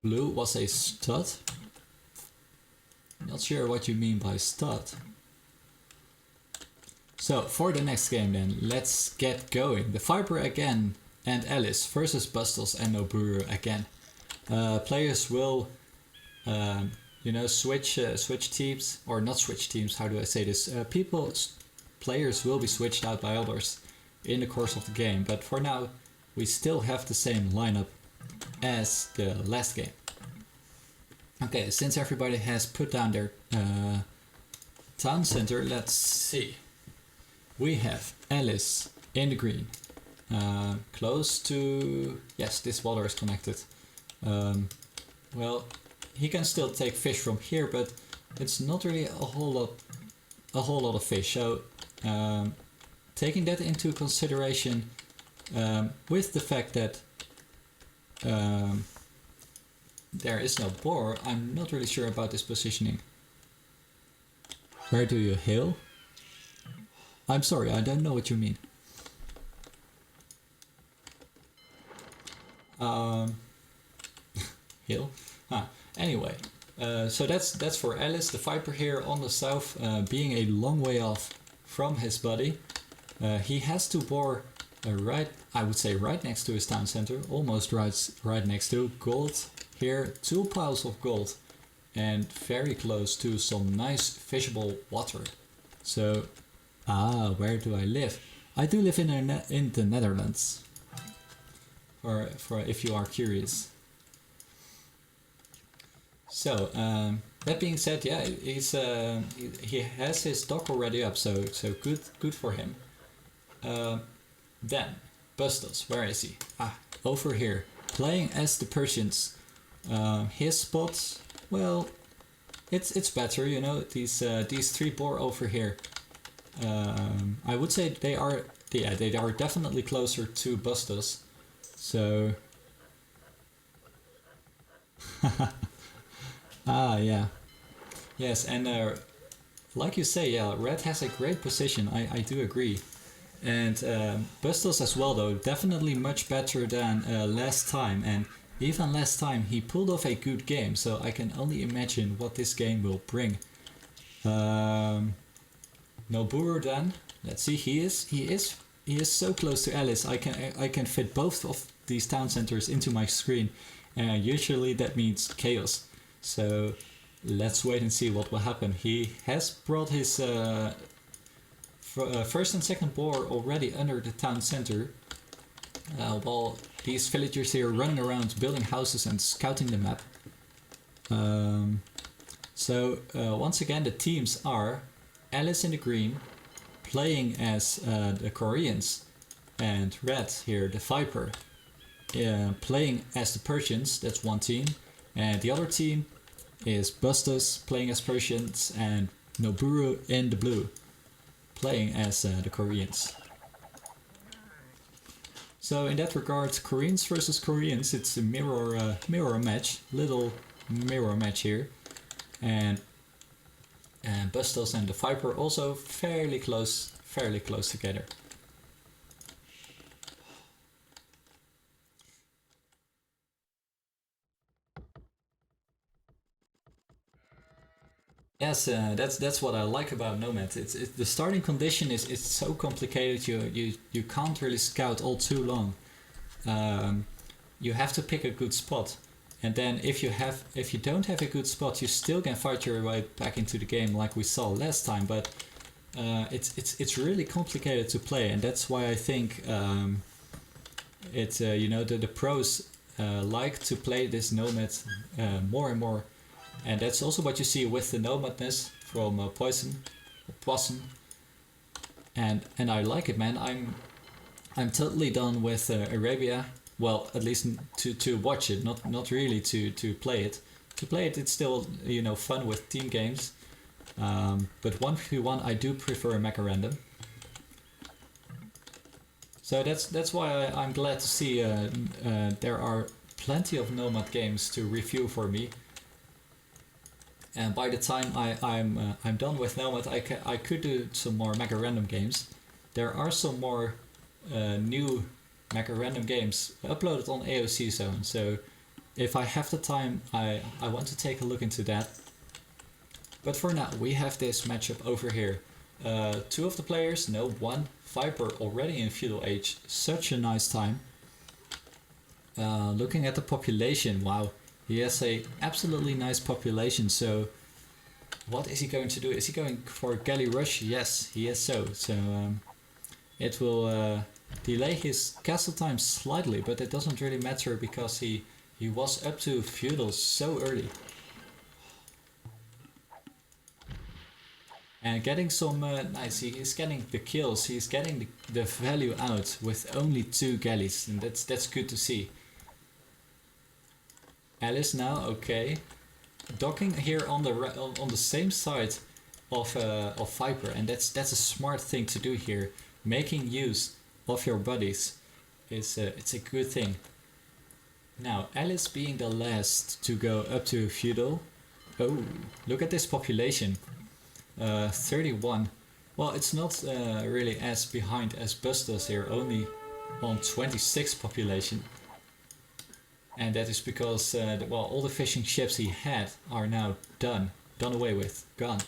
Blue was a stud? Not sure what you mean by stud. So for the next game then, let's get going. TheViper again and Alice versus Bustos and Noburo again. Players will, switch teams, or not switch teams, how do I say this? Players will be switched out by others in the course of the game, but for now we still have the same lineup as the last game. Okay, since everybody has put down their town center, let's see. We have Alice in the green, close to... Yes, this water is connected. Well, he can still take fish from here, but it's not really a whole lot of fish. So taking that into consideration, with the fact that there is no boar, I'm not really sure about this positioning. Where do you hail? I'm sorry, I don't know what you mean. Hill? Anyway, so that's for Alice. TheViper here on the south, being a long way off from his buddy. He has to bore right, I would say right next to his town center, almost right next to gold. Here, 2 piles of gold and very close to some nice fishable water. So, where do I live? I do live in the Netherlands. For if you are curious. So that being said, yeah, he has his dock already up, so good for him. Then Bustos, where is he? Over here, playing as the Persians. His spot, well, it's better, you know. These 3 boar over here. I would say they are definitely closer to Bustos. So yeah. Yes, and like you say, yeah, red has a great position, I do agree. And Bustos as well though, definitely much better than last time, and even last time he pulled off a good game, so I can only imagine what this game will bring. Noburo then, let's see, he is so close to Alice. I can fit both of these town centers into my screen, and usually that means chaos. So let's wait and see what will happen. He has brought his first and second boar already under the town center, while these villagers here running around building houses and scouting the map. So once again the teams are Alice in the green, playing as the Koreans, and red here, TheViper, playing as the Persians. That's one team, and the other team is Bustos playing as Persians, and Noburo in the blue, playing as the Koreans. So in that regard, Koreans versus Koreans, it's a mirror match, little mirror match here, and Bustos and TheViper also fairly close together. Yes, that's what I like about Nomad. It's the starting condition is so complicated. You can't really scout all too long. You have to pick a good spot, and then if you don't have a good spot, you still can fight your way back into the game like we saw last time. But it's really complicated to play, and that's why I think the pros like to play this Nomad more and more. And that's also what you see with the nomadness from Poisson. And I like it, man. I'm totally done with Arabia. Well, at least to watch it, not really to play it. To play it, it's still fun with team games. But 1v1, I do prefer Mecha Random. So that's why I'm glad to see there are plenty of Nomad games to review for me. And by the time I'm done with Nomad, I could do some more Mecha Random games. There are some more new Mecha Random games uploaded on AOC Zone, so If I have the time, I want to take a look into that. But for now, we have this matchup over here. Two of the players, no, one Viper already in feudal age. Such a nice time. Looking at the population, wow, he has a absolutely nice population. So what is he going to do? Is he going for galley rush? Yes, he is so. So it will delay his castle time slightly, but it doesn't really matter because he was up to feudal so early. And getting some nice, he's getting the kills, he's getting the value out with only 2 galleys, and that's good to see. Alice now, okay, docking here on the same side of Viper, and that's a smart thing to do here. Making use of your buddies is it's a good thing. Now Alice being the last to go up to feudal. Oh, look at this population. 31. Well, it's not really as behind as Bustos here, only on 26 population. And that is because well, all the fishing ships he had are now done away with, gone.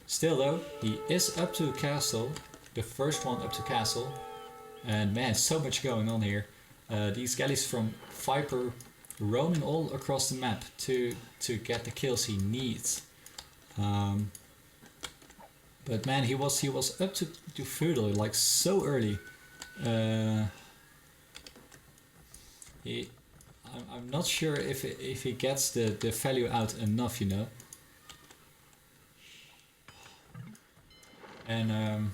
Still though, he is up to castle, the first one up to castle. And man, so much going on here. These galleys from Viper roaming all across the map to get the kills he needs. But man, he was up to feudal like so early. I'm not sure if he gets the value out enough, you know. And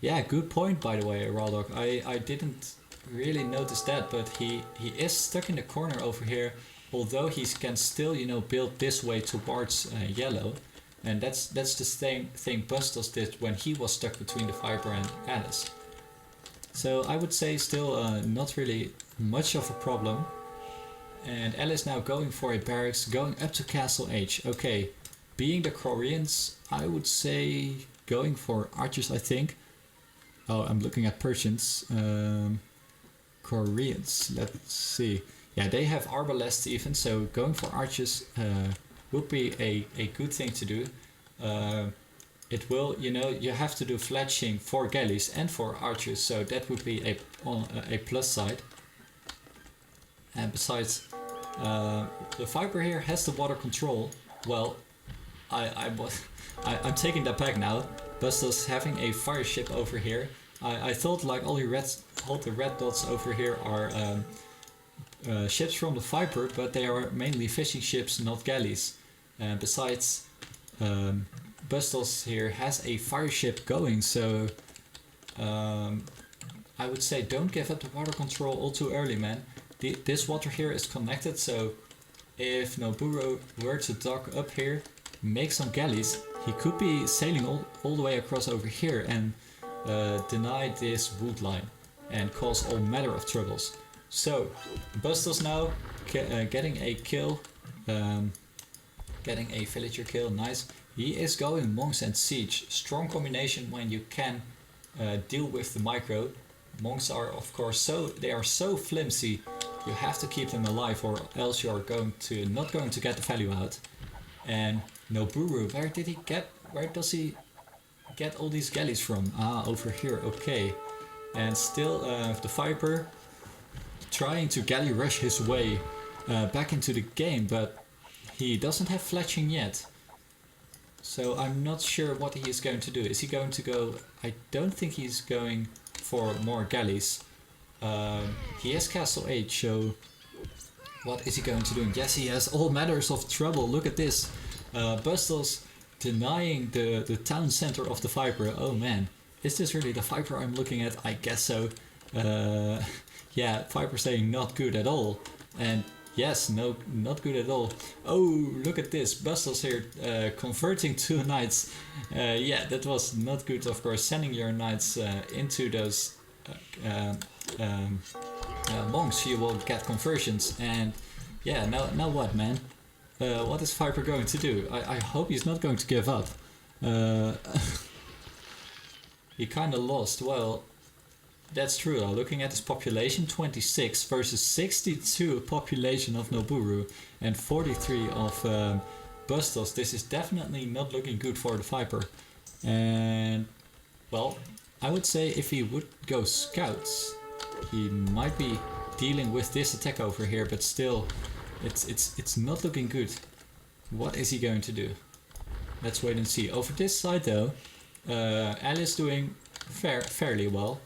yeah, good point by the way, Raldog. I didn't really notice that, but he is stuck in the corner over here. Although he can still, you know, build this way towards yellow. And that's the same thing Bustos did when he was stuck between the Viper and Alice. So I would say still not really much of a problem. And Alice now going for a barracks, going up to castle age. Okay, being the Koreans, I would say going for archers, I think. Oh, I'm looking at Persians. Koreans, let's see. Yeah, they have arbalest even, so going for archers would be a good thing to do. It will, you know, you have to do fletching for galleys and for archers, so that would be a plus side. And besides, the Viper here has the water control. Well, I'm taking that back now. Bustos having a fire ship over here. I thought like all the red dots over here are ships from the Viper, but they are mainly fishing ships, not galleys. Besides, Bustos here has a fire ship going, so I would say don't give up the water control all too early, man. This water here is connected, so if Noburo were to dock up here, make some galleys, he could be sailing all the way across over here and deny this wood line and cause all manner of troubles. So, Bustos now getting a kill, getting a villager kill, nice. He is going monks and siege, strong combination when you can deal with the micro. Monks are of course so flimsy, you have to keep them alive or else you are not going to get the value out. And Noburu, where does he get all these galleys from? Ah, over here, okay. And still the Viper trying to galley rush his way back into the game, but he doesn't have fletching yet. So I'm not sure what he is going to do. Is he going to go... I don't think he's going for more galleys. He has castle age, so what is he going to do? Yes, he has all matters of trouble. Look at this. Bustos denying the town center of the Viper. Oh man, is this really the Viper I'm looking at? I guess so. Yeah, Viper saying not good at all. And yes, no, not good at all. Oh, look at this. Bustos here converting 2 knights. Yeah, that was not good, of course. Sending your knights into those monks, you will get conversions. And yeah, now what, man? What is Viper going to do? I hope he's not going to give up. He kinda lost. Well, That's true though. Looking at his population, 26 versus 62 population of Noburu and 43 of Bustos. This is definitely not looking good for the Viper. And well, I would say if he would go scouts, he might be dealing with this attack over here, but still, it's not looking good. What is he going to do? Let's wait and see. Over this side though, Alice doing fairly well.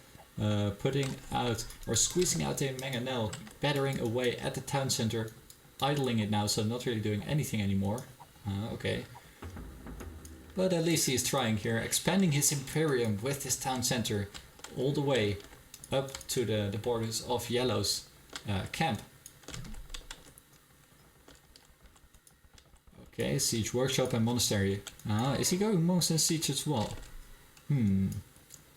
Putting out or squeezing out a mangonel, battering away at the town center, idling it now, so not really doing anything anymore. Okay. But at least he's trying here, expanding his Imperium with this town center all the way up to the borders of Yellow's camp. Okay, Siege Workshop and Monastery. Is he going Monks and Siege as well?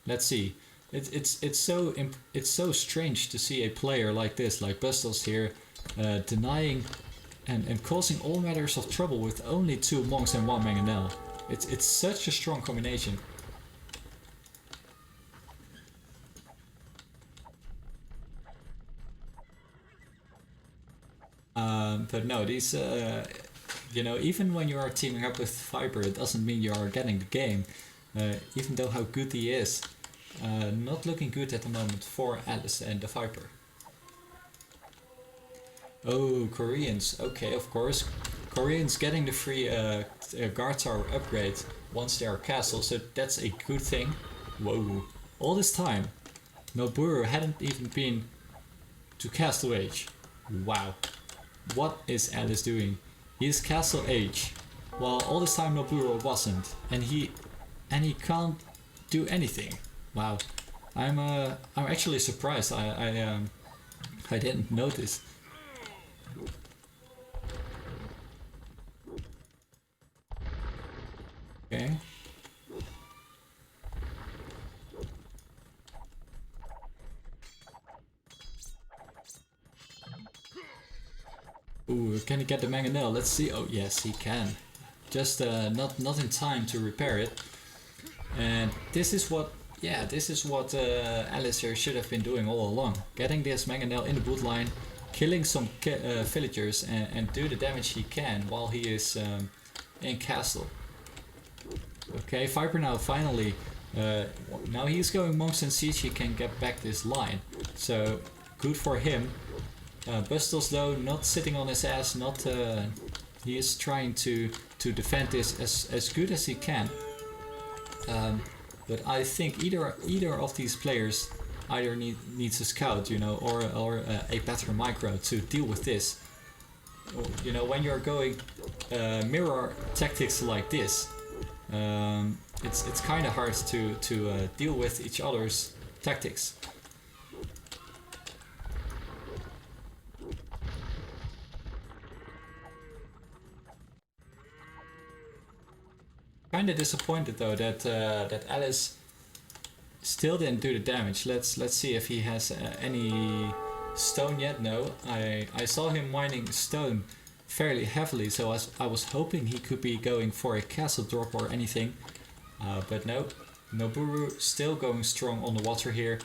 Let's see. It's so strange to see a player like this, like Bustos here, denying and causing all matters of trouble with only 2 monks and 1 mangonel. It's such a strong combination. But no, these you know, even when you are teaming up with Viper, it doesn't mean you are getting the game. Even though how good he is. Not looking good at the moment for Alice and the Viper. Oh, Koreans. Okay, of course. Koreans getting the free guard tower upgrade once they are castle, so that's a good thing. Whoa. All this time, Noburo hadn't even been to castle age. Wow. What is Alice doing? He is castle age, while all this time Noburo wasn't, and he can't do anything. Wow, I'm actually surprised. I didn't notice. Okay. Ooh, can he get the mangonel? Let's see. Oh yes, he can. Just not in time to repair it. And this is what. Yeah, this is what Alice here should have been doing all along. Getting this mangonel in the boot line, killing some villagers and do the damage he can while he is in castle. Okay, Viper now finally, now he's going Monks and Siege, he can get back this line. So, good for him. Bustos though, not sitting on his ass, he is trying to defend this as good as he can. But I think either of these players either needs a scout, you know, or a better micro to deal with this. You know, when you're going mirror tactics like this, it's kind of hard to deal with each other's tactics. Kinda disappointed though that Alice still didn't do the damage. Let's see if he has any stone yet. No, I saw him mining stone fairly heavily, so I was hoping he could be going for a castle drop or anything. But no, Noburu still going strong on the water here,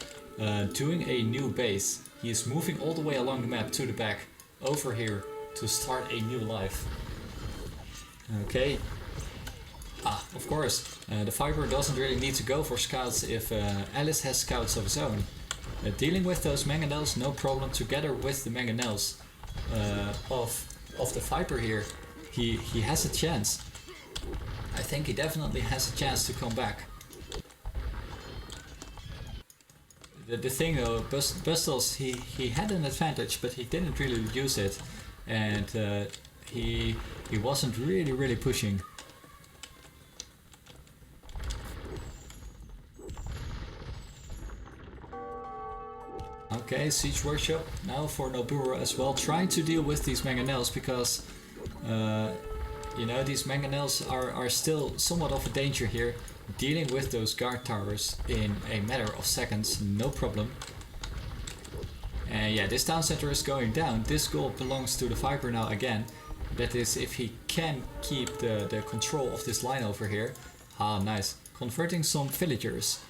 doing a new base. He is moving all the way along the map to the back over here to start a new life. Okay. Of course, the Viper doesn't really need to go for scouts if Alice has scouts of his own. Dealing with those mangonels, no problem, together with the mangonels of the Viper here, he has a chance. I think he definitely has a chance to come back. The thing though, Bustos, he had an advantage, but he didn't really use it, and he wasn't really pushing. Okay, Siege Workshop now for Noburo as well, trying to deal with these mangonels because you know, these mangonels are still somewhat of a danger here. Dealing with those guard towers in a matter of seconds, no problem. And yeah, this town center is going down. This gold belongs to the Viper now again. That is, if he can keep the control of this line over here. Ah, nice. Converting some villagers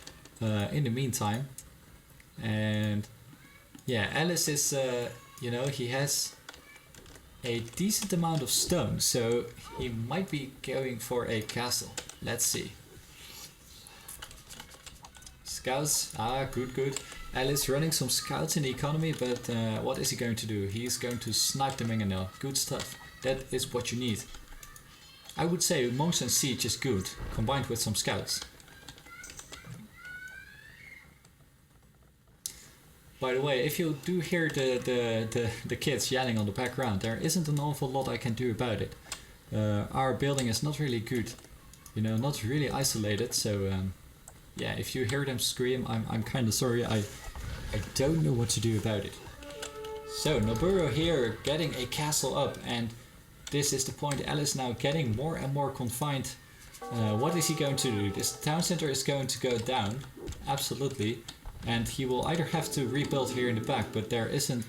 in the meantime. And yeah, Alice is, you know, he has a decent amount of stone, so he might be going for a castle. Let's see. Scouts, good. Alice running some scouts in the economy, but what is he going to do? He's going to snipe the mangonel. Good stuff. That is what you need. I would say monks and siege is good, combined with some scouts. By the way, if you do hear the kids yelling on the background, there isn't an awful lot I can do about it. Our building is not really good, you know, not really isolated, so yeah, if you hear them scream, I'm kind of sorry, I don't know what to do about it. So, Noburo here getting a castle up, and this is the point. Alice now getting more and more confined. What is he going to do? This town center is going to go down, absolutely. And he will either have to rebuild here in the back, but there isn't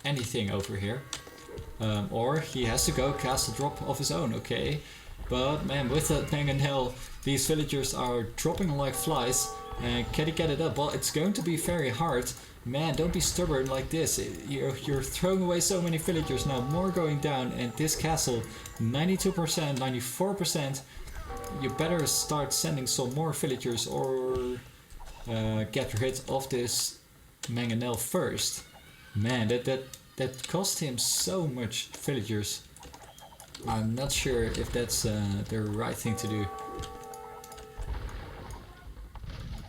anything over here. Or he has to go cast a drop of his own, okay. But man, with that mangonel, these villagers are dropping like flies. Can he get it up? Well, it's going to be very hard. Man, don't be stubborn like this. You're throwing away so many villagers now. More going down, and this castle, 92%, 94%. You better start sending some more villagers, or get rid of this mangonel first. Man, that cost him so much villagers. I'm not sure if that's the right thing to do.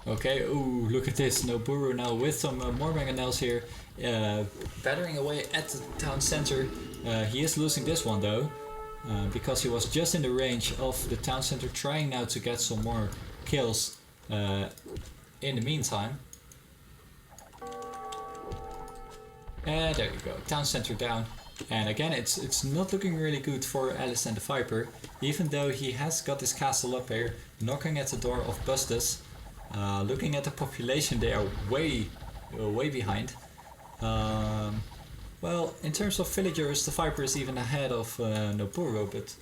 Okay, ooh, look at this. Noburo now with some more mangonels here. Battering away at the town center. He is losing this one though. Because he was just in the range of the town center, trying now to get some more kills in the meantime. And there you go, town center down. And again, it's not looking really good for Alice and the Viper, even though he has got this castle up here, knocking at the door of Bustos. Looking at the population, they are way behind. Well, in terms of villagers, the Viper is even ahead of Noburo, but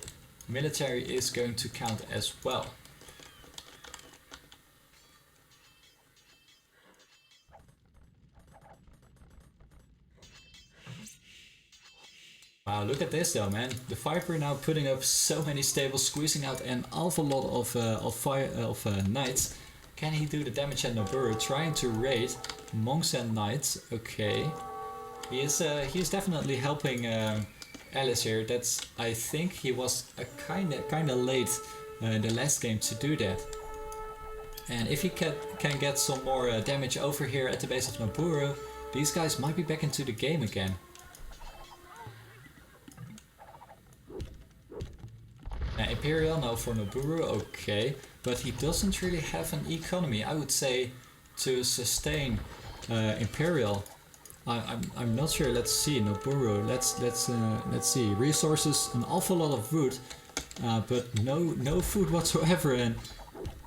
military is going to count as well. Wow, look at this though, man. The Viper now putting up so many stables, squeezing out an awful lot of knights. Can he do the damage at Noburo? Trying to raid monks and knights. Okay, he is definitely helping Alice here. That's, I think he was kinda late in the last game to do that. And if he can get some more damage over here at the base of Noburo, these guys might be back into the game again. Imperial now for Noburo, okay, but he doesn't really have an economy, I would say, to sustain Imperial. I'm not sure. Let's see, Noburo. Let's see. Resources, an awful lot of wood, but no food whatsoever.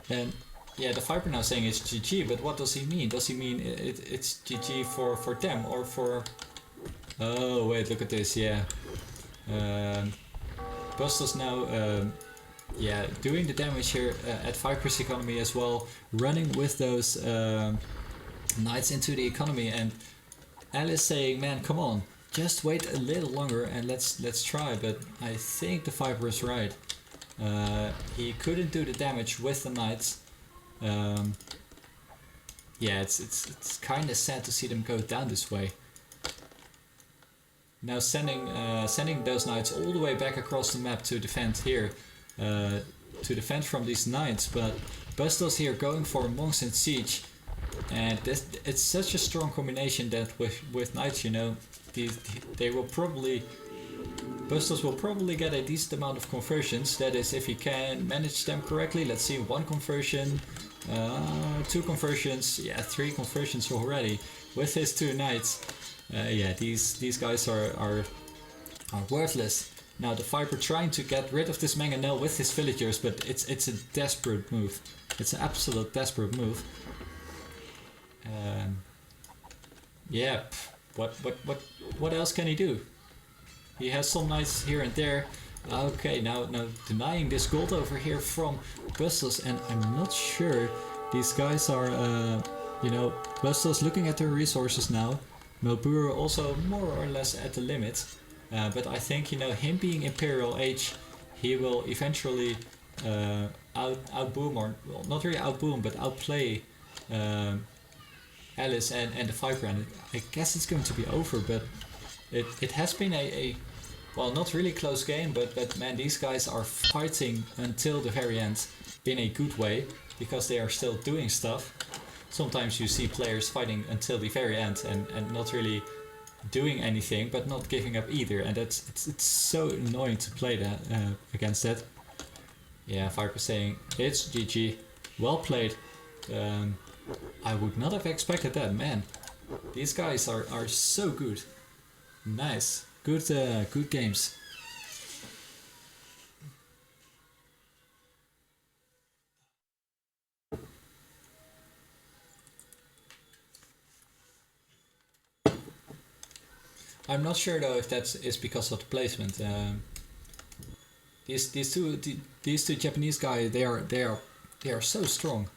And yeah, the Viper now saying it's GG, but what does he mean? Does he mean it's GG for them or for? Oh wait, look at this. Yeah. Bustos now, yeah, doing the damage here at Viper's economy as well, running with those knights into the economy, and Alice saying, "Man, come on, just wait a little longer and let's try." But I think the Viper is right. He couldn't do the damage with the knights. Yeah, it's kind of sad to see them go down this way. Now sending those knights all the way back across the map to defend here, to defend from these knights, but Bustos here going for monks and siege, and it's such a strong combination that with knights, you know, they will probably, Bustos will probably get a decent amount of conversions. That is, if he can manage them correctly. Let's see, 1 conversion, 2 conversions, yeah, 3 conversions already with his 2 knights. Yeah, these guys are worthless. Now the Viper trying to get rid of this mangonel with his villagers, but it's a desperate move. It's an absolute desperate move. Yeah, what else can he do? He has some knights here and there. Okay, now denying this gold over here from Bustos, and I'm not sure these guys are You know, Bustos looking at their resources now. Noburo also more or less at the limit. But I think, you know, him being Imperial Age, he will eventually outboom, or well, not really outboom, but outplay Alice and the Viper. And I guess it's going to be over, but it has been a well, not really close game, but man, these guys are fighting until the very end in a good way, because they are still doing stuff. Sometimes you see players fighting until the very end and not really doing anything, but not giving up either, and it's so annoying to play that against that. Yeah, Viper saying it's GG, well played. I would not have expected that, man. These guys are so good. Nice, good games. I'm not sure though if that is because of the placement. These two Japanese guys, they are so strong.